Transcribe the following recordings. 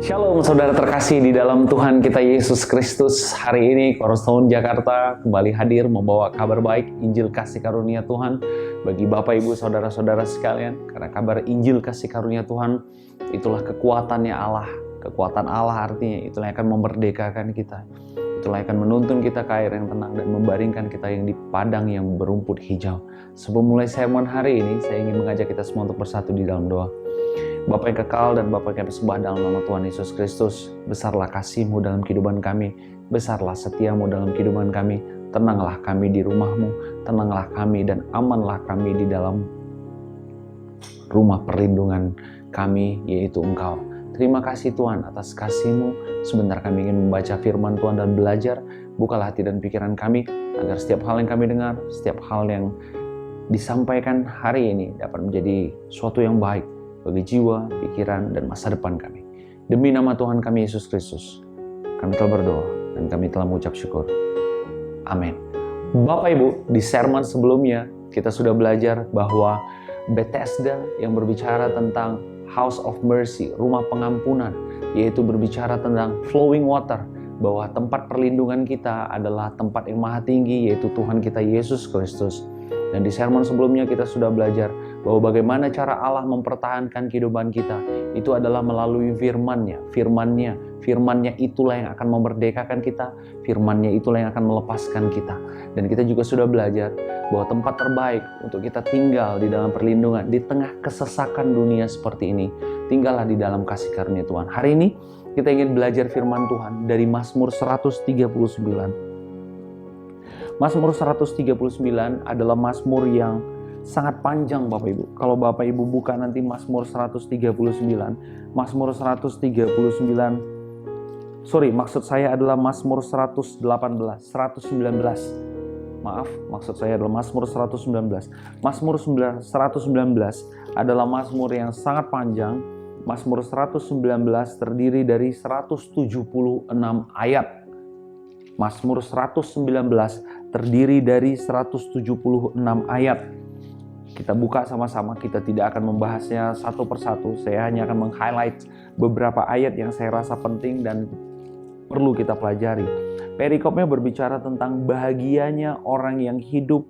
Shalom saudara terkasih di dalam Tuhan kita Yesus Kristus. Hari ini Cornerstone Jakarta kembali hadir membawa kabar baik Injil kasih karunia Tuhan bagi Bapak Ibu saudara-saudara sekalian. Karena kabar Injil kasih karunia Tuhan itulah kekuatannya Allah. Kekuatan Allah artinya itulah yang akan memerdekakan kita. Itulah yang akan menuntun kita ke air yang tenang dan membaringkan kita yang di padang yang berumput hijau. Sebelum mulai sermon hari ini, saya ingin mengajak kita semua untuk bersatu di dalam doa. Bapa yang kekal dan Bapa yang kami sembah dalam nama Tuhan Yesus Kristus, besarlah kasih-Mu dalam kehidupan kami, besarlah setia-Mu dalam kehidupan kami, tenanglah kami di rumah-Mu, tenanglah kami dan amanlah kami di dalam rumah perlindungan kami, yaitu Engkau. Terima kasih Tuhan atas kasih-Mu. Sebentar kami ingin membaca firman Tuhan dan belajar. Bukalah hati dan pikiran kami, agar setiap hal yang kami dengar, setiap hal yang disampaikan hari ini dapat menjadi suatu yang baik bagi jiwa, pikiran, dan masa depan kami. Demi nama Tuhan kami Yesus Kristus, kami telah berdoa dan kami telah mengucap syukur. Amin. Bapak Ibu, di sermon sebelumnya kita sudah belajar bahwa Bethesda yang berbicara tentang House of Mercy, rumah pengampunan, yaitu berbicara tentang flowing water, bahwa tempat perlindungan kita adalah tempat yang maha tinggi, yaitu Tuhan kita Yesus Kristus. Dan di sermon sebelumnya kita sudah belajar bahwa bagaimana cara Allah mempertahankan kehidupan kita. Itu adalah melalui firman-Nya. Firman-Nya itulah yang akan memerdekakan kita. Firman-Nya itulah yang akan melepaskan kita. Dan kita juga sudah belajar bahwa tempat terbaik untuk kita tinggal di dalam perlindungan, di tengah kesesakan dunia seperti ini, tinggallah di dalam kasih karunia Tuhan. Hari ini kita ingin belajar firman Tuhan dari Mazmur 139. Mazmur 139 adalah Mazmur yang sangat panjang Bapak Ibu. Kalau Bapak Ibu buka nanti Mazmur 139, Mazmur 139, maksud saya adalah Mazmur 119. Maaf, maksud saya adalah Mazmur 119. Mazmur 119 adalah Mazmur yang sangat panjang. Mazmur 119 terdiri dari 176 ayat. Mazmur 119 terdiri dari 176 ayat. Kita buka sama-sama, kita tidak akan membahasnya satu persatu. Saya hanya akan meng-highlight beberapa ayat yang saya rasa penting dan perlu kita pelajari. Perikopnya berbicara tentang bahagianya orang yang hidup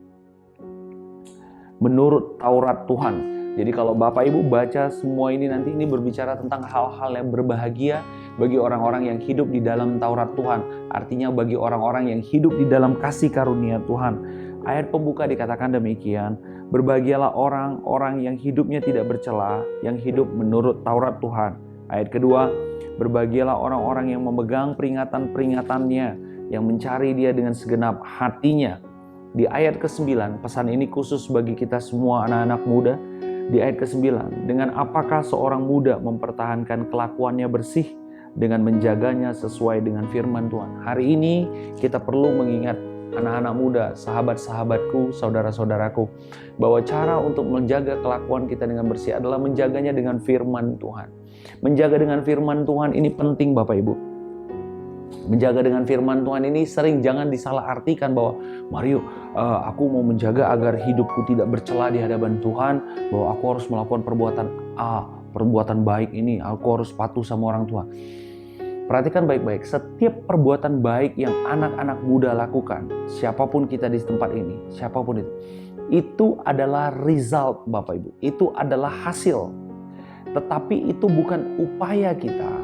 menurut Taurat Tuhan. Jadi kalau Bapak Ibu baca semua ini nanti ini berbicara tentang hal-hal yang berbahagia bagi orang-orang yang hidup di dalam Taurat Tuhan. Artinya bagi orang-orang yang hidup di dalam kasih karunia Tuhan. Ayat pembuka dikatakan demikian, berbahagialah orang-orang yang hidupnya tidak bercela, yang hidup menurut Taurat Tuhan. Ayat kedua, berbahagialah orang-orang yang memegang peringatan-peringatannya, yang mencari Dia dengan segenap hatinya. Di ayat ke-9, pesan ini khusus bagi kita semua anak-anak muda. Di ayat ke-9, dengan apakah seorang muda mempertahankan kelakuannya bersih dengan menjaganya sesuai dengan firman Tuhan. Hari ini kita perlu mengingat anak-anak muda, sahabat-sahabatku, saudara-saudaraku, bahwa cara untuk menjaga kelakuan kita dengan bersih adalah menjaganya dengan firman Tuhan. Menjaga dengan firman Tuhan ini penting Bapak Ibu. Menjaga dengan firman Tuhan ini sering jangan disalahartikan bahwa Mario, aku mau menjaga agar hidupku tidak bercela di hadapan Tuhan, bahwa aku harus melakukan perbuatan baik ini, aku harus patuh sama orang tua. Perhatikan baik-baik, setiap perbuatan baik yang anak-anak muda lakukan, siapapun kita di tempat ini, siapapun itu adalah result Bapak Ibu, itu adalah hasil. Tetapi itu bukan upaya kita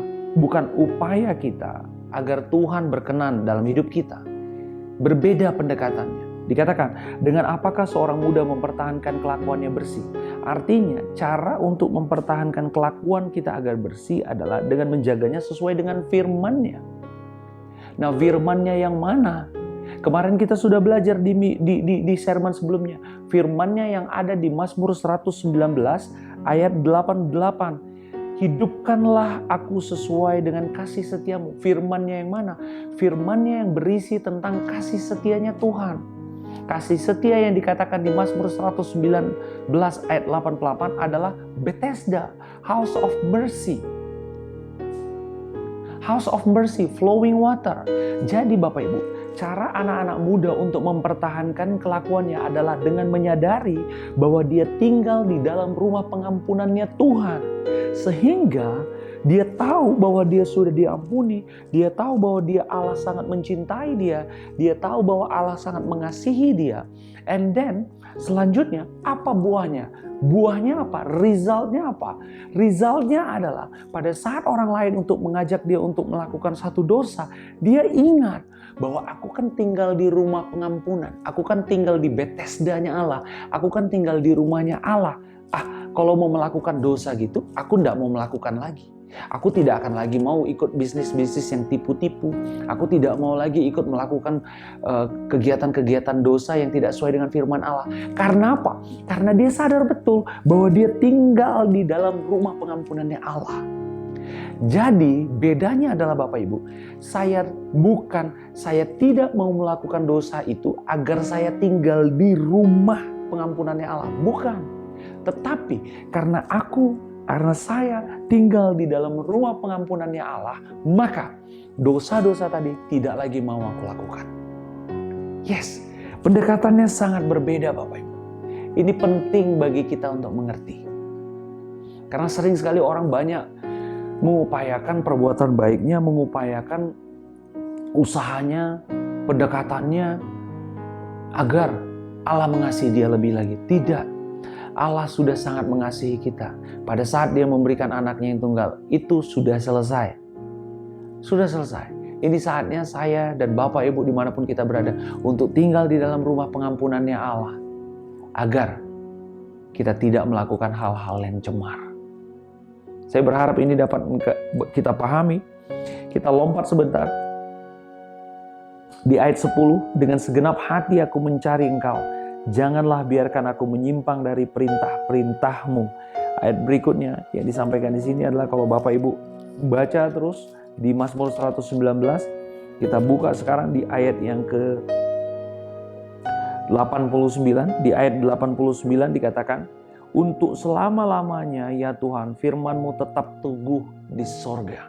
agar Tuhan berkenan dalam hidup kita. Berbeda pendekatannya. Dikatakan, dengan apakah seorang muda mempertahankan kelakuannya bersih? Artinya, cara untuk mempertahankan kelakuan kita agar bersih adalah dengan menjaganya sesuai dengan firman-Nya. Nah, firman-Nya yang mana? Kemarin kita sudah belajar di sermon sebelumnya. Firman-Nya yang ada di Mazmur 119 ayat 88. Hidupkanlah aku sesuai dengan kasih setiamu. Firman-Nya yang mana? Firman-Nya yang berisi tentang kasih setianya Tuhan. Kasih setia yang dikatakan di Mazmur 119 ayat 88 adalah Bethesda, House of Mercy. House of Mercy, flowing water. Jadi Bapak Ibu, cara anak-anak muda untuk mempertahankan kelakuannya adalah dengan menyadari bahwa dia tinggal di dalam rumah pengampunannya Tuhan. Sehingga Dia tahu bahwa dia sudah diampuni. Dia tahu bahwa Allah sangat mencintai dia. Dia tahu bahwa Allah sangat mengasihi dia. And then selanjutnya apa buahnya? Buahnya apa? Resultnya apa? Resultnya adalah pada saat orang lain untuk mengajak dia untuk melakukan satu dosa, dia ingat bahwa aku kan tinggal di rumah pengampunan. Aku kan tinggal di Bethesda-nya Allah. Aku kan tinggal di rumahnya Allah. Kalau mau melakukan dosa gitu, aku tidak mau melakukan lagi. Aku tidak akan lagi mau ikut bisnis-bisnis yang tipu-tipu. Aku tidak mau lagi ikut melakukan kegiatan-kegiatan dosa yang tidak sesuai dengan firman Allah. Karena apa? Karena dia sadar betul bahwa dia tinggal di dalam rumah pengampunannya Allah. Jadi bedanya adalah Bapak Ibu, saya tidak mau melakukan dosa itu agar saya tinggal di rumah pengampunannya Allah. Bukan. Tetapi karena saya tinggal di dalam rumah pengampunannya Allah, maka dosa-dosa tadi tidak lagi mau aku lakukan. Yes, pendekatannya sangat berbeda Bapak Ibu. Ini penting bagi kita untuk mengerti. Karena sering sekali orang banyak mengupayakan perbuatan baiknya, mengupayakan usahanya, pendekatannya, agar Allah mengasihi dia lebih lagi. Tidak. Allah sudah sangat mengasihi kita. Pada saat dia memberikan anaknya yang tunggal, itu sudah selesai. Sudah selesai. Ini saatnya saya dan Bapak Ibu dimanapun kita berada untuk tinggal di dalam rumah pengampunannya Allah. Agar kita tidak melakukan hal-hal yang cemar. Saya berharap ini dapat kita pahami. Kita lompat sebentar. Di ayat 10, dengan segenap hati aku mencari Engkau. Janganlah biarkan aku menyimpang dari perintah-perintahmu. Ayat berikutnya yang disampaikan di sini adalah kalau Bapak Ibu baca terus di Mazmur 119, kita buka sekarang di ayat yang ke 89. Di ayat 89 dikatakan, untuk selama-lamanya ya Tuhan, firman-Mu tetap teguh di sorga.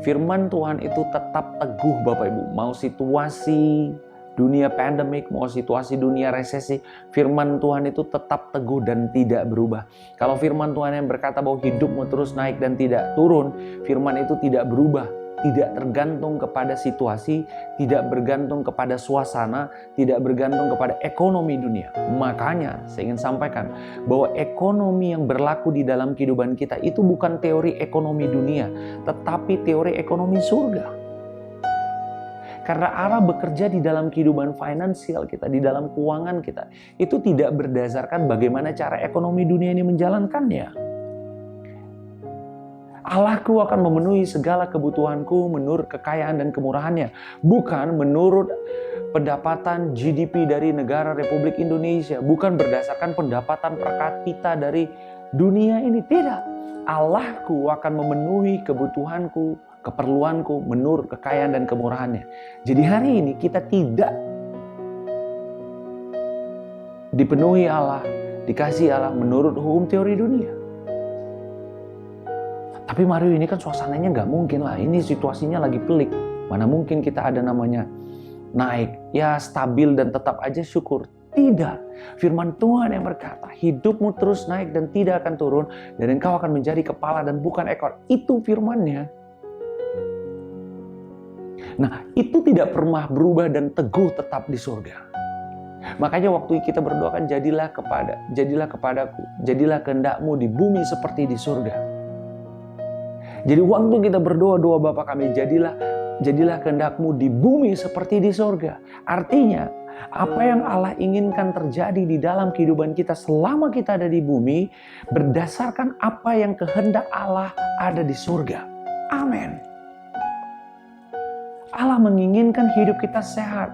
Firman Tuhan itu tetap teguh Bapak Ibu. Mau situasi dunia pandemik, mau situasi dunia resesi, firman Tuhan itu tetap teguh dan tidak berubah. Kalau firman Tuhan yang berkata bahwa hidupmu terus naik dan tidak turun, firman itu tidak berubah. Tidak tergantung kepada situasi, tidak bergantung kepada suasana, tidak bergantung kepada ekonomi dunia. Makanya saya ingin sampaikan bahwa ekonomi yang berlaku di dalam kehidupan kita itu bukan teori ekonomi dunia, tetapi teori ekonomi surga. Karena Allah bekerja di dalam kehidupan finansial kita, di dalam keuangan kita, itu tidak berdasarkan bagaimana cara ekonomi dunia ini menjalankannya. Allahku akan memenuhi segala kebutuhanku menurut kekayaan dan kemurahannya. Bukan menurut pendapatan GDP dari negara Republik Indonesia. Bukan berdasarkan pendapatan per kapita dari dunia ini. Tidak. Allahku akan memenuhi kebutuhanku, keperluanku menurut kekayaan dan kemurahannya. Jadi hari ini kita tidak dipenuhi Allah, dikasih Allah menurut hukum teori dunia. Tapi Mario, ini kan suasananya nggak mungkin lah. Ini situasinya lagi pelik. Mana mungkin kita ada namanya naik. Ya stabil dan tetap aja syukur. Tidak. Firman Tuhan yang berkata, hidupmu terus naik dan tidak akan turun. Dan engkau akan menjadi kepala dan bukan ekor. Itu firmannya. Nah, itu tidak pernah berubah dan teguh tetap di surga. Makanya waktu kita berdoakan, jadilah kepadaku. Jadilah kehendakmu di bumi seperti di surga. Jadi waktu kita berdoa, doa Bapa kami, jadilah kehendakmu di bumi seperti di sorga. Artinya, apa yang Allah inginkan terjadi di dalam kehidupan kita selama kita ada di bumi, berdasarkan apa yang kehendak Allah ada di surga. Amin. Allah menginginkan hidup kita sehat.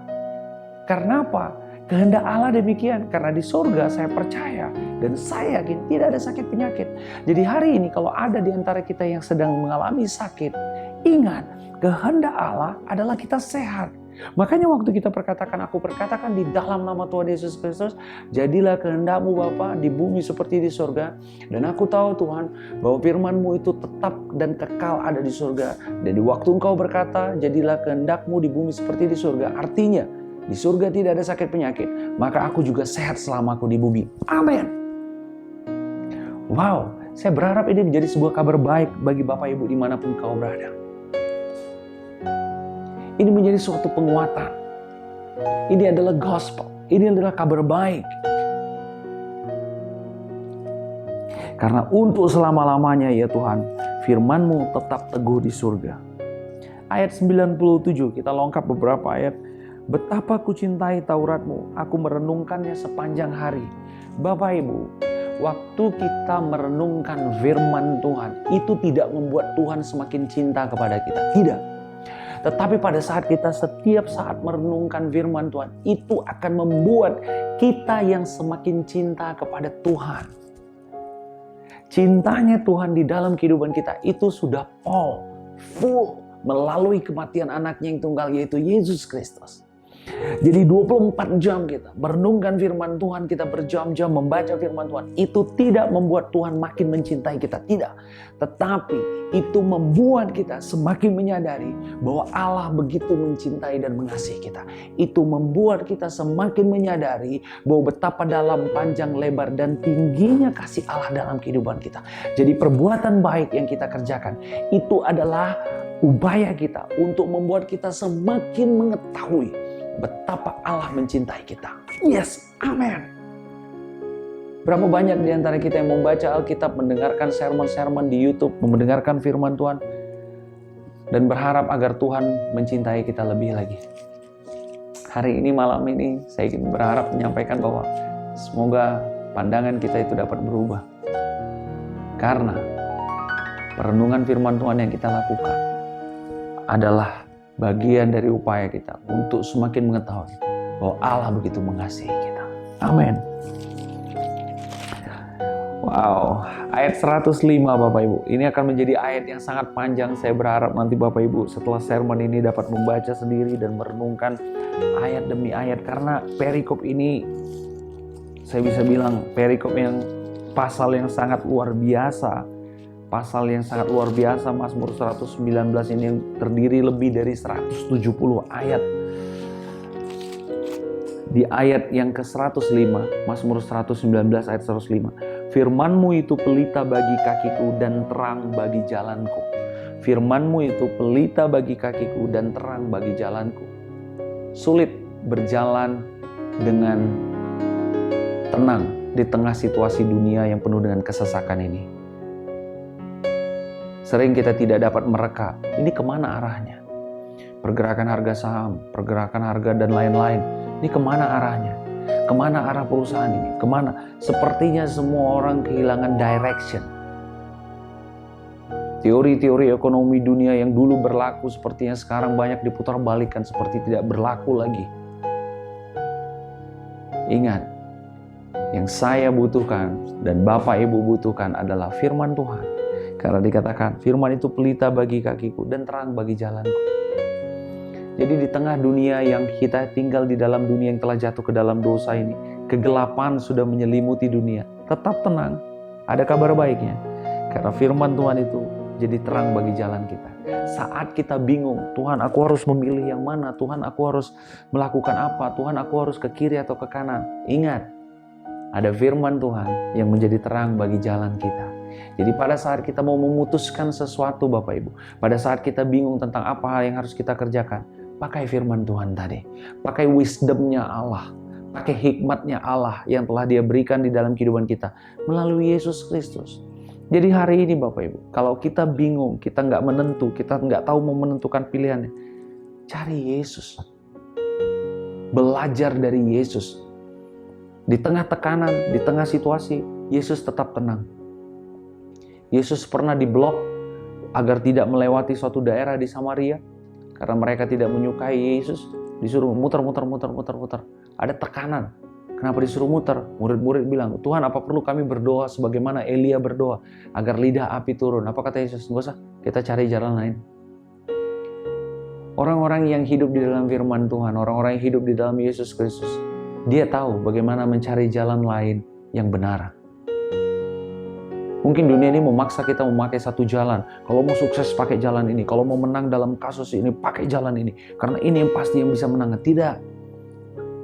Karena apa? Kehendak Allah demikian. Karena di surga saya percaya dan saya yakin tidak ada sakit penyakit. Jadi hari ini kalau ada di antara kita yang sedang mengalami sakit, ingat, kehendak Allah adalah kita sehat. Makanya waktu kita aku perkatakan di dalam nama Tuhan Yesus Kristus, jadilah kehendak-Mu Bapa di bumi seperti di surga. Dan aku tahu Tuhan bahwa firman-Mu itu tetap dan kekal ada di surga. Dan di waktu Engkau berkata, jadilah kehendak-Mu di bumi seperti di surga, artinya di surga tidak ada sakit penyakit, maka aku juga sehat selama aku di bumi. Amin. Wow, Saya berharap ini menjadi sebuah kabar baik bagi Bapak Ibu dimanapun kau berada. Ini menjadi suatu penguatan. Ini adalah gospel. Ini adalah kabar baik. Karena untuk selama-lamanya ya Tuhan, firman-Mu tetap teguh di surga. Ayat 97, kita lengkap beberapa ayat. Betapa ku cintai Taurat-Mu, aku merenungkannya sepanjang hari. Bapak Ibu, waktu kita merenungkan firman Tuhan, itu tidak membuat Tuhan semakin cinta kepada kita. Tidak. Tetapi pada saat kita setiap saat merenungkan firman Tuhan, itu akan membuat kita yang semakin cinta kepada Tuhan. Cintanya Tuhan di dalam kehidupan kita itu sudah full melalui kematian anaknya yang tunggal, yaitu Yesus Kristus. Jadi 24 jam kita merenungkan firman Tuhan, kita berjam-jam membaca firman Tuhan. Itu tidak membuat Tuhan makin mencintai kita, tidak. Tetapi itu membuat kita semakin menyadari bahwa Allah begitu mencintai dan mengasihi kita. Itu membuat kita semakin menyadari bahwa betapa dalam, panjang, lebar, dan tingginya kasih Allah dalam kehidupan kita. Jadi perbuatan baik yang kita kerjakan itu adalah upaya kita untuk membuat kita semakin mengetahui betapa Allah mencintai kita. Yes, amin. Berapa banyak di antara kita yang membaca Alkitab, mendengarkan sermon-sermon di YouTube, mendengarkan firman Tuhan, dan berharap agar Tuhan mencintai kita lebih lagi. Hari ini, malam ini, saya ingin berharap menyampaikan bahwa semoga pandangan kita itu dapat berubah. Karena perenungan firman Tuhan yang kita lakukan adalah bagian dari upaya kita untuk semakin mengetahui bahwa Allah begitu mengasihi kita. Amin. Wow, ayat 105 Bapak Ibu. Ini akan menjadi ayat yang sangat panjang. Saya berharap nanti Bapak Ibu setelah sermon ini dapat membaca sendiri dan merenungkan ayat demi ayat. Karena perikop ini, saya bisa bilang perikop yang pasal yang sangat luar biasa. Pasal yang sangat luar biasa, Mazmur 119 ini yang terdiri lebih dari 170 ayat. Di ayat yang ke-105, Mazmur 119 ayat 105. Firman-Mu itu pelita bagi kakiku dan terang bagi jalanku. Firman-Mu itu pelita bagi kakiku dan terang bagi jalanku. Sulit berjalan dengan tenang di tengah situasi dunia yang penuh dengan kesesakan ini. Sering kita tidak dapat mereka, ini kemana arahnya? Pergerakan harga saham, pergerakan harga dan lain-lain, ini kemana arahnya? Kemana arah perusahaan ini? Kemana? Sepertinya semua orang kehilangan direction. Teori-teori ekonomi dunia yang dulu berlaku sepertinya sekarang banyak diputar balikan seperti tidak berlaku lagi. Ingat, yang saya butuhkan dan Bapak Ibu butuhkan adalah firman Tuhan. Karena dikatakan, firman itu pelita bagi kakiku dan terang bagi jalanku. Jadi di tengah dunia yang kita tinggal, di dalam dunia yang telah jatuh ke dalam dosa ini, kegelapan sudah menyelimuti dunia. Tetap tenang, ada kabar baiknya. Karena firman Tuhan itu jadi terang bagi jalan kita. Saat kita bingung, Tuhan aku harus memilih yang mana? Tuhan aku harus melakukan apa? Tuhan aku harus ke kiri atau ke kanan? Ingat, ada firman Tuhan yang menjadi terang bagi jalan kita. Jadi pada saat kita mau memutuskan sesuatu Bapak Ibu, pada saat kita bingung tentang apa hal yang harus kita kerjakan, pakai firman Tuhan tadi. Pakai wisdomnya Allah, pakai hikmatnya Allah yang telah Dia berikan di dalam kehidupan kita melalui Yesus Kristus. Jadi hari ini Bapak Ibu, kalau kita bingung, kita nggak menentu, kita nggak tahu mau menentukan pilihannya, cari Yesus. Belajar dari Yesus. Di tengah tekanan, di tengah situasi, Yesus tetap tenang. Yesus pernah diblok agar tidak melewati suatu daerah di Samaria karena mereka tidak menyukai Yesus, disuruh muter. Ada tekanan. Kenapa disuruh muter? Murid-murid bilang, Tuhan apa perlu kami berdoa sebagaimana Elia berdoa agar lidah api turun? Apa kata Yesus? Nggak usah, kita cari jalan lain. Orang-orang yang hidup di dalam firman Tuhan, orang-orang yang hidup di dalam Yesus Kristus, dia tahu bagaimana mencari jalan lain yang benar. Mungkin dunia ini memaksa kita memakai satu jalan. Kalau mau sukses pakai jalan ini. Kalau mau menang dalam kasus ini pakai jalan ini. Karena ini yang pasti yang bisa menang. Tidak.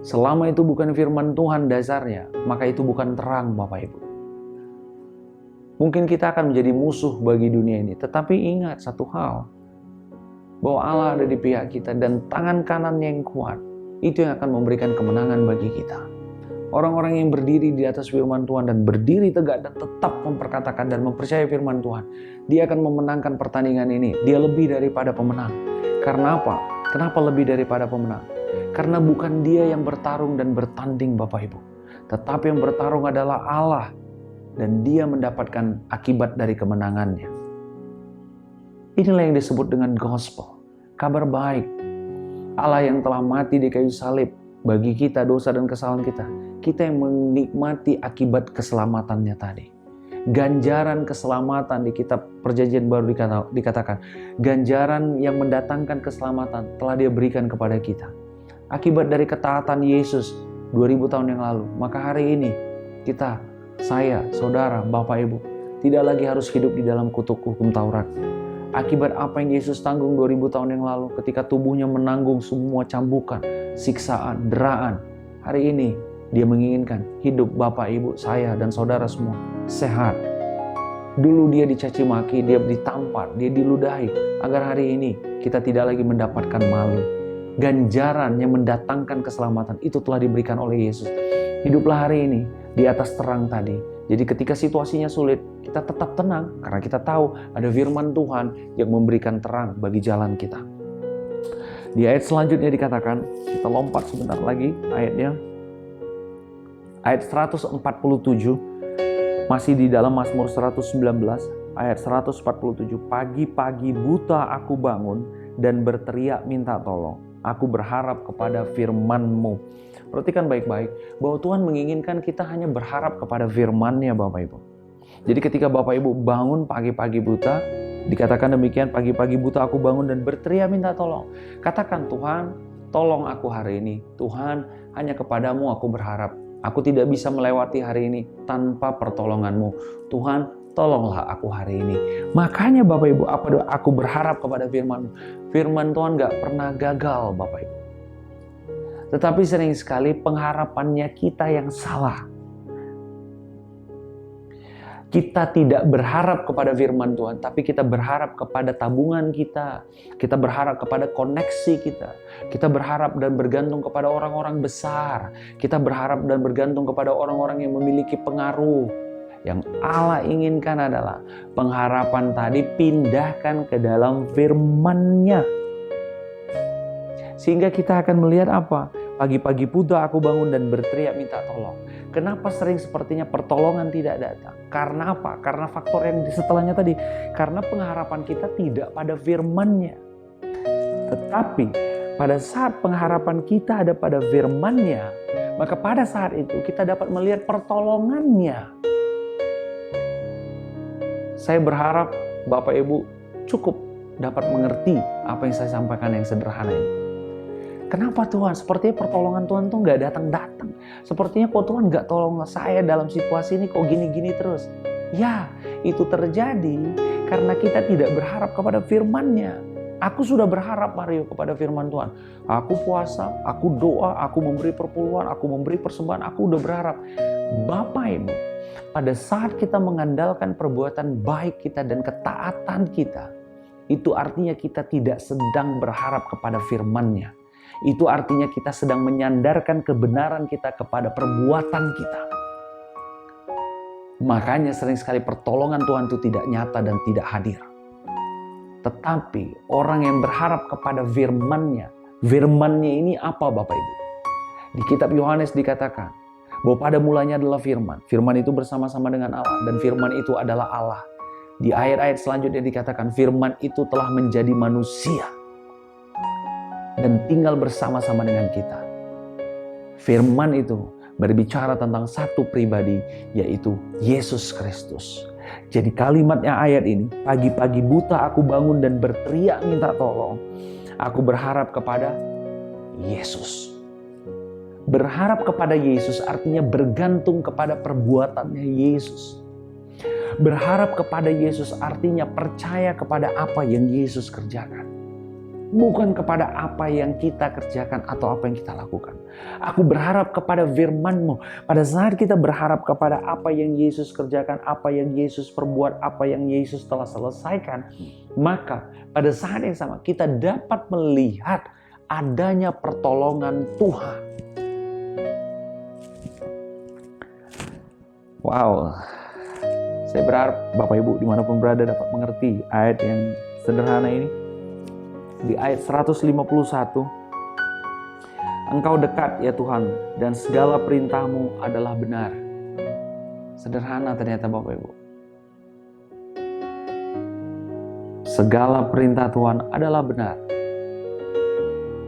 Selama itu bukan firman Tuhan dasarnya, maka itu bukan terang Bapak Ibu. Mungkin kita akan menjadi musuh bagi dunia ini. Tetapi ingat satu hal, bahwa Allah ada di pihak kita dan tangan kanannya yang kuat, itu yang akan memberikan kemenangan bagi kita. Orang-orang yang berdiri di atas firman Tuhan dan berdiri tegak dan tetap memperkatakan dan mempercayai firman Tuhan, dia akan memenangkan pertandingan ini. Dia lebih daripada pemenang. Karena apa? Kenapa lebih daripada pemenang? Karena bukan dia yang bertarung dan bertanding Bapak Ibu, tetapi yang bertarung adalah Allah, dan dia mendapatkan akibat dari kemenangannya. Inilah yang disebut dengan gospel, kabar baik. Allah yang telah mati di kayu salib bagi kita, dosa dan kesalahan kita. Kita yang menikmati akibat keselamatannya tadi. Ganjaran keselamatan di kitab Perjanjian Baru dikatakan, ganjaran yang mendatangkan keselamatan telah dia berikan kepada kita. Akibat dari ketaatan Yesus 2000 tahun yang lalu. Maka hari ini kita, saya, saudara, Bapak Ibu, tidak lagi harus hidup di dalam kutuk hukum Taurat. Akibat apa yang Yesus tanggung 2000 tahun yang lalu ketika tubuhnya menanggung semua cambukan, siksaan, deraan. Hari ini dia menginginkan hidup Bapak, Ibu, saya, dan saudara semua sehat. Dulu dia dicaci maki, dia ditampar, dia diludahi. Agar hari ini kita tidak lagi mendapatkan malu. Ganjaran yang mendatangkan keselamatan itu telah diberikan oleh Yesus. Hiduplah hari ini di atas terang tadi. Jadi ketika situasinya sulit, kita tetap tenang karena kita tahu ada firman Tuhan yang memberikan terang bagi jalan kita. Di ayat selanjutnya dikatakan, kita lompat sebentar lagi ayatnya. Ayat 147, masih di dalam Mazmur 119, ayat 147. Pagi-pagi buta aku bangun dan berteriak minta tolong. Aku berharap kepada firman-Mu. Perhatikan baik-baik bahwa Tuhan menginginkan kita hanya berharap kepada firman-Nya Bapak Ibu. Jadi ketika Bapak Ibu bangun pagi-pagi buta, dikatakan demikian, pagi-pagi buta aku bangun dan berteriak minta tolong. Katakan, Tuhan, tolong aku hari ini. Tuhan, hanya kepadamu aku berharap. Aku tidak bisa melewati hari ini tanpa pertolongan-Mu. Tuhan, tolonglah aku hari ini. Makanya Bapak Ibu, aku berharap kepada firman-Mu. Firman Tuhan gak pernah gagal Bapak Ibu. Tetapi sering sekali pengharapannya kita yang salah. Kita tidak berharap kepada firman Tuhan, tapi kita berharap kepada tabungan kita. Kita berharap kepada koneksi kita. Kita berharap dan bergantung kepada orang-orang besar. Kita berharap dan bergantung kepada orang-orang yang memiliki pengaruh. Yang Allah inginkan adalah pengharapan tadi pindahkan ke dalam firman-Nya. Sehingga kita akan melihat apa? Pagi-pagi buta aku bangun dan berteriak minta tolong. Kenapa sering sepertinya pertolongan tidak datang? Karena apa? Karena faktor yang setelahnya tadi. Karena pengharapan kita tidak pada firman-Nya. Tetapi pada saat pengharapan kita ada pada firman-Nya, maka pada saat itu kita dapat melihat pertolongannya. Saya berharap Bapak Ibu cukup dapat mengerti apa yang saya sampaikan yang sederhana ini. Kenapa Tuhan? Sepertinya pertolongan Tuhan tuh gak datang-datang. Sepertinya kok Tuhan gak tolong saya dalam situasi ini kok gini-gini terus. Ya, itu terjadi karena kita tidak berharap kepada firman-Nya. Aku sudah berharap Mario kepada firman Tuhan. Aku puasa, aku doa, aku memberi perpuluhan, aku memberi persembahan, aku udah berharap. Bapak Ibu, pada saat kita mengandalkan perbuatan baik kita dan ketaatan kita, itu artinya kita tidak sedang berharap kepada firman-Nya. Itu artinya kita sedang menyandarkan kebenaran kita kepada perbuatan kita. Makanya sering sekali pertolongan Tuhan itu tidak nyata dan tidak hadir. Tetapi orang yang berharap kepada firman-Nya, firman-Nya ini apa Bapak Ibu? Di kitab Yohanes dikatakan bahwa pada mulanya adalah firman. Firman itu bersama-sama dengan Allah dan firman itu adalah Allah. Di ayat-ayat selanjutnya dikatakan firman itu telah menjadi manusia dan tinggal bersama-sama dengan kita. Firman itu berbicara tentang satu pribadi, yaitu Yesus Kristus. Jadi kalimatnya ayat ini, pagi-pagi buta aku bangun dan berteriak minta tolong. Aku berharap kepada Yesus. Berharap kepada Yesus artinya bergantung kepada perbuatannya Yesus. Berharap kepada Yesus artinya percaya kepada apa yang Yesus kerjakan. bukan kepada apa yang kita kerjakan atau apa yang kita lakukan. Aku berharap kepada firman-Mu. Pada saat kita berharap kepada apa yang Yesus kerjakan, apa yang Yesus perbuat, apa yang Yesus telah selesaikan, maka pada saat yang sama kita dapat melihat adanya pertolongan Tuhan. Wow, saya berharap Bapak Ibu dimanapun berada dapat mengerti ayat yang sederhana ini. Di ayat 151, Engkau dekat ya Tuhan, dan segala perintah-Mu adalah benar. Sederhana ternyata Bapak Ibu. Segala perintah Tuhan adalah benar.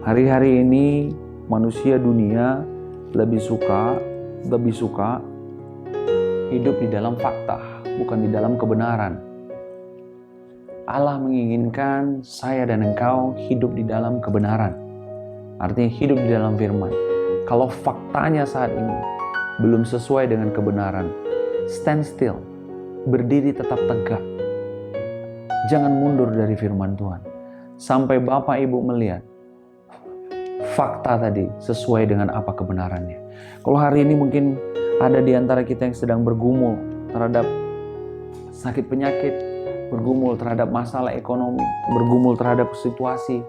Hari-hari ini manusia dunia lebih suka hidup di dalam fakta, bukan di dalam kebenaran. Allah menginginkan saya dan engkau hidup di dalam kebenaran. Artinya hidup di dalam firman. Kalau faktanya saat ini belum sesuai dengan kebenaran, stand still, berdiri tetap tegak. Jangan mundur dari firman Tuhan. Sampai Bapak Ibu melihat fakta tadi sesuai dengan apa kebenarannya. Kalau hari ini mungkin ada di antara kita yang sedang bergumul terhadap sakit penyakit, bergumul terhadap masalah ekonomi, bergumul terhadap situasi,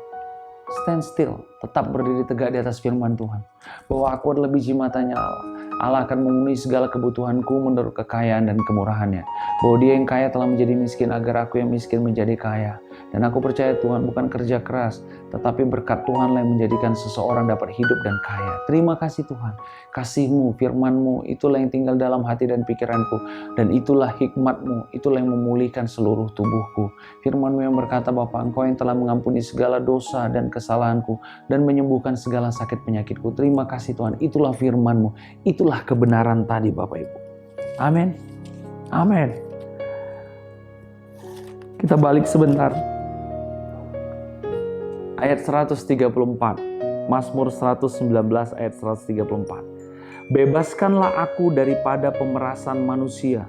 stand still, tetap berdiri tegak di atas firman Tuhan. Bahwa aku adalah biji matanya Allah. Allah akan memenuhi segala kebutuhanku menurut kekayaan dan kemurahannya. Bahwa Dia yang kaya telah menjadi miskin agar aku yang miskin menjadi kaya. Dan aku percaya Tuhan bukan kerja keras, tetapi berkat Tuhan yang menjadikan seseorang dapat hidup dan kaya. Terima kasih Tuhan. Kasih-Mu, firman-Mu, itulah yang tinggal dalam hati dan pikiranku. Dan itulah hikmat-Mu, itulah yang memulihkan seluruh tubuhku. Firman-Mu yang berkata, Bapa, Engkau yang telah mengampuni segala dosa dan kesalahanku, dan menyembuhkan segala sakit penyakitku. Terima kasih Tuhan, itulah firman-Mu, itulah kebenaran tadi Bapak Ibu. Amin. Amin. Kita balik sebentar. Ayat 134, Mazmur 119 ayat 134. Bebaskanlah aku daripada pemerasan manusia,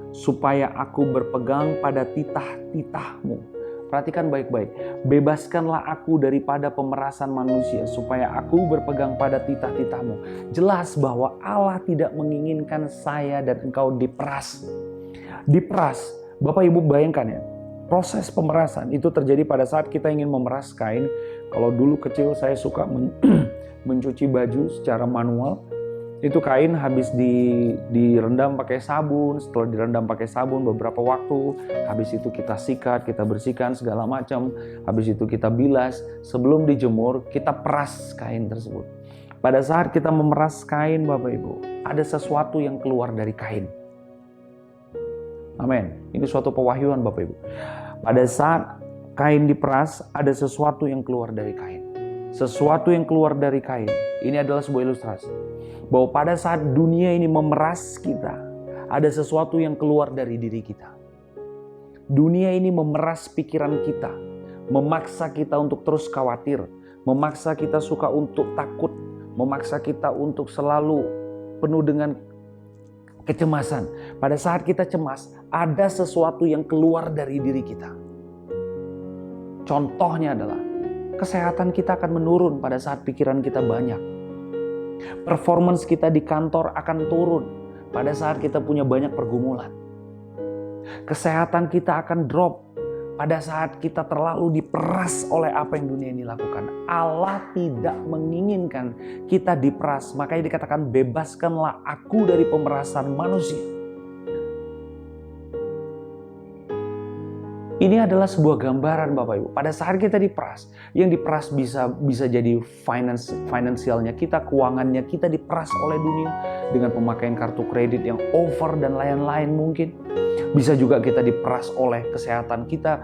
supaya aku berpegang pada titah-titah-Mu. Perhatikan baik-baik. Bebaskanlah aku daripada pemerasan manusia, supaya aku berpegang pada titah-titah-Mu. Jelas bahwa Allah tidak menginginkan saya dan engkau diperas. Diperas, Bapak Ibu bayangkan ya. Proses pemerasan itu terjadi pada saat kita ingin memeras kain. Kalau dulu kecil saya suka mencuci baju secara manual. Itu kain habis direndam pakai sabun. Setelah direndam pakai sabun beberapa waktu, habis itu kita sikat, kita bersihkan segala macam. Habis itu kita bilas. Sebelum dijemur, kita peras kain tersebut. Pada saat kita memeras kain Bapak Ibu, ada sesuatu yang keluar dari kain. Amin. Ini suatu pewahyuan Bapak Ibu. Pada saat kain diperas, ada sesuatu yang keluar dari kain. Sesuatu yang keluar dari kain. Ini adalah sebuah ilustrasi. Bahwa pada saat dunia ini memeras kita, ada sesuatu yang keluar dari diri kita. Dunia ini memeras pikiran kita. Memaksa kita untuk terus khawatir. Memaksa kita suka untuk takut. Memaksa kita untuk selalu penuh dengan kecemasan. Pada saat kita cemas, ada sesuatu yang keluar dari diri kita. Contohnya adalah kesehatan kita akan menurun pada saat pikiran kita banyak. Performance kita di kantor akan turun pada saat kita punya banyak pergumulan. Kesehatan kita akan drop pada saat kita terlalu diperas oleh apa yang dunia ini lakukan. Allah tidak menginginkan kita diperas. Makanya dikatakan bebaskanlah aku dari pemerasan manusia. Ini adalah sebuah gambaran Bapak Ibu. Pada saat kita diperas, yang diperas bisa jadi finansialnya kita, keuangannya kita diperas oleh dunia dengan pemakaian kartu kredit yang over dan lain-lain mungkin. Bisa juga kita diperas oleh kesehatan kita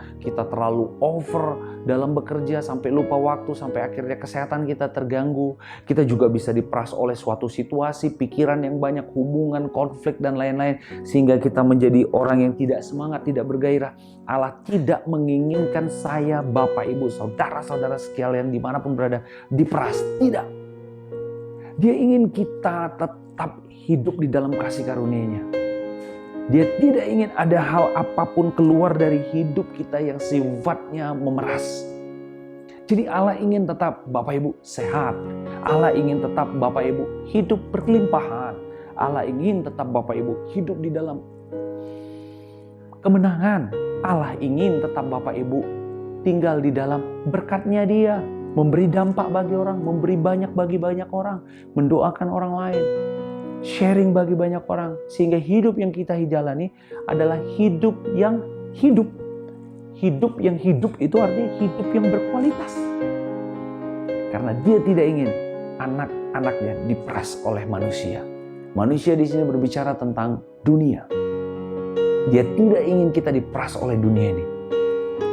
terlalu over dalam bekerja sampai lupa waktu, sampai akhirnya kesehatan kita terganggu. Kita juga bisa diperas oleh suatu situasi, pikiran yang banyak, hubungan, konflik dan lain-lain, sehingga kita menjadi orang yang tidak semangat, tidak bergairah. Allah tidak menginginkan saya, Bapak, Ibu, saudara-saudara sekalian dimanapun berada diperas. Tidak. Dia ingin kita tetap hidup di dalam kasih karunia-Nya. Dia tidak ingin ada hal apapun keluar dari hidup kita yang sifatnya memeras. Jadi Allah ingin tetap Bapak Ibu sehat. Allah ingin tetap Bapak Ibu hidup berkelimpahan. Allah ingin tetap Bapak Ibu hidup di dalam kemenangan. Allah ingin tetap Bapak Ibu tinggal di dalam berkat-Nya Dia. Memberi dampak bagi orang, memberi banyak bagi banyak orang. Mendoakan orang lain. Sharing bagi banyak orang. Sehingga hidup yang kita jalani adalah hidup yang hidup. Hidup yang hidup itu artinya hidup yang berkualitas. Karena Dia tidak ingin anak-anaknya diperas oleh manusia. Manusia di sini berbicara tentang dunia. Dia tidak ingin kita diperas oleh dunia ini.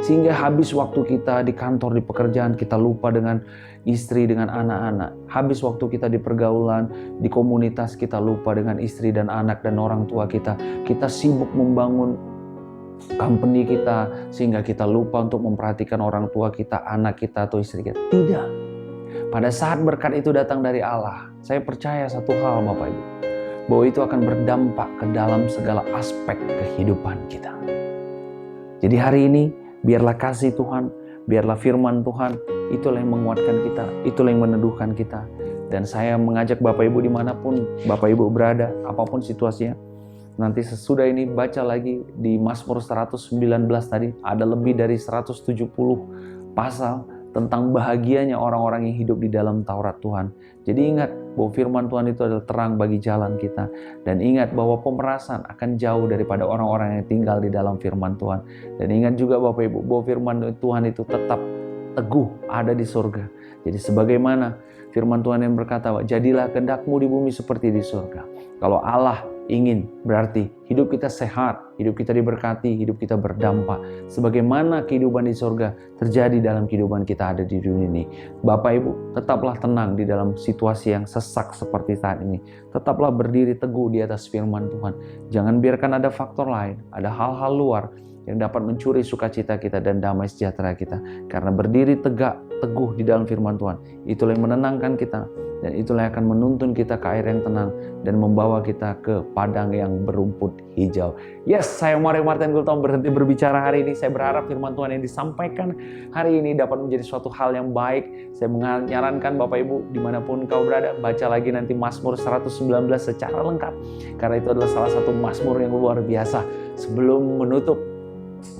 Sehingga habis waktu kita di kantor, di pekerjaan, kita lupa dengan istri, dengan anak-anak. Habis waktu kita di pergaulan, di komunitas, kita lupa dengan istri dan anak dan orang tua kita. Kita sibuk membangun company kita, sehingga kita lupa untuk memperhatikan orang tua kita, anak kita, atau istri kita. Tidak. Pada saat berkat itu datang dari Allah, saya percaya satu hal Bapak Ibu, bahwa itu akan berdampak ke dalam segala aspek kehidupan kita. Jadi hari ini, biarlah kasih Tuhan, biarlah firman Tuhan, itulah yang menguatkan kita, itulah yang meneduhkan kita. Dan saya mengajak Bapak Ibu dimanapun Bapak Ibu berada, apapun situasinya, nanti sesudah ini baca lagi di Mazmur 119 tadi, ada lebih dari 170 pasal tentang bahagianya orang-orang yang hidup di dalam Taurat Tuhan. Jadi ingat bahwa firman Tuhan itu adalah terang bagi jalan kita. Dan ingat bahwa pemerasan akan jauh daripada orang-orang yang tinggal di dalam firman Tuhan. Dan ingat juga Bapak Ibu bahwa firman Tuhan itu tetap teguh ada di surga. Jadi sebagaimana firman Tuhan yang berkata, jadilah kehendak-Mu di bumi seperti di surga. Kalau Allah ingin, berarti hidup kita sehat, hidup kita diberkati, hidup kita berdampak. Sebagaimana kehidupan di surga terjadi dalam kehidupan kita ada di dunia ini. Bapak Ibu, tetaplah tenang di dalam situasi yang sesak seperti saat ini. Tetaplah berdiri teguh di atas firman Tuhan. Jangan biarkan ada faktor lain, ada hal-hal luar yang dapat mencuri sukacita kita dan damai sejahtera kita. Karena berdiri tegak, teguh di dalam firman Tuhan, itulah yang menenangkan kita. Dan itulah yang akan menuntun kita ke air yang tenang dan membawa kita ke padang yang berumput hijau. Yes, saya Mario Martin Gultom berhenti berbicara hari ini. Saya berharap firman Tuhan yang disampaikan hari ini dapat menjadi suatu hal yang baik. Saya menyarankan Bapak Ibu dimanapun kau berada, baca lagi nanti Mazmur 119 secara lengkap. Karena itu adalah salah satu Mazmur yang luar biasa. Sebelum menutup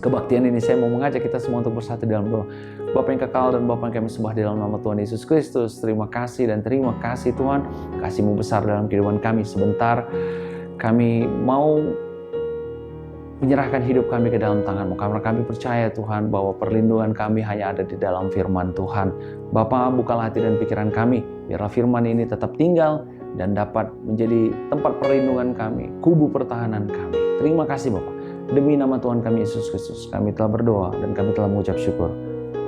kebaktian ini, saya mau mengajak kita semua untuk bersatu dalam doa. Bapa yang kekal dan Bapa yang kami sembah dalam nama Tuhan Yesus Kristus, terima kasih dan terima kasih Tuhan, kasih-Mu besar dalam kehidupan kami. Sebentar kami mau menyerahkan hidup kami ke dalam tangan-Mu, karena kami percaya Tuhan bahwa perlindungan kami hanya ada di dalam firman Tuhan. Bapa, bukalah hati dan pikiran kami, biarlah firman ini tetap tinggal dan dapat menjadi tempat perlindungan kami, kubu pertahanan kami. Terima kasih Bapa. Demi nama Tuhan kami Yesus Kristus, kami telah berdoa dan kami telah mengucap syukur.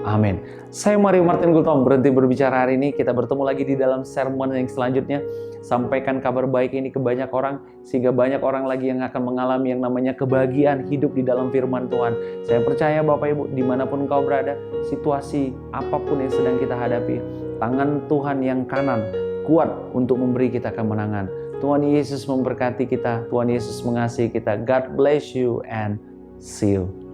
Amin. Saya Mario Martin Gultom berhenti berbicara hari ini. Kita bertemu lagi di dalam sermon yang selanjutnya. Sampaikan kabar baik ini ke banyak orang, sehingga banyak orang lagi yang akan mengalami yang namanya kebahagiaan hidup di dalam firman Tuhan. Saya percaya Bapak Ibu, dimanapun kau berada, situasi apapun yang sedang kita hadapi, tangan Tuhan yang kanan kuat untuk memberi kita kemenangan. Tuhan Yesus memberkati kita, Tuhan Yesus mengasihi kita. God bless you and see you.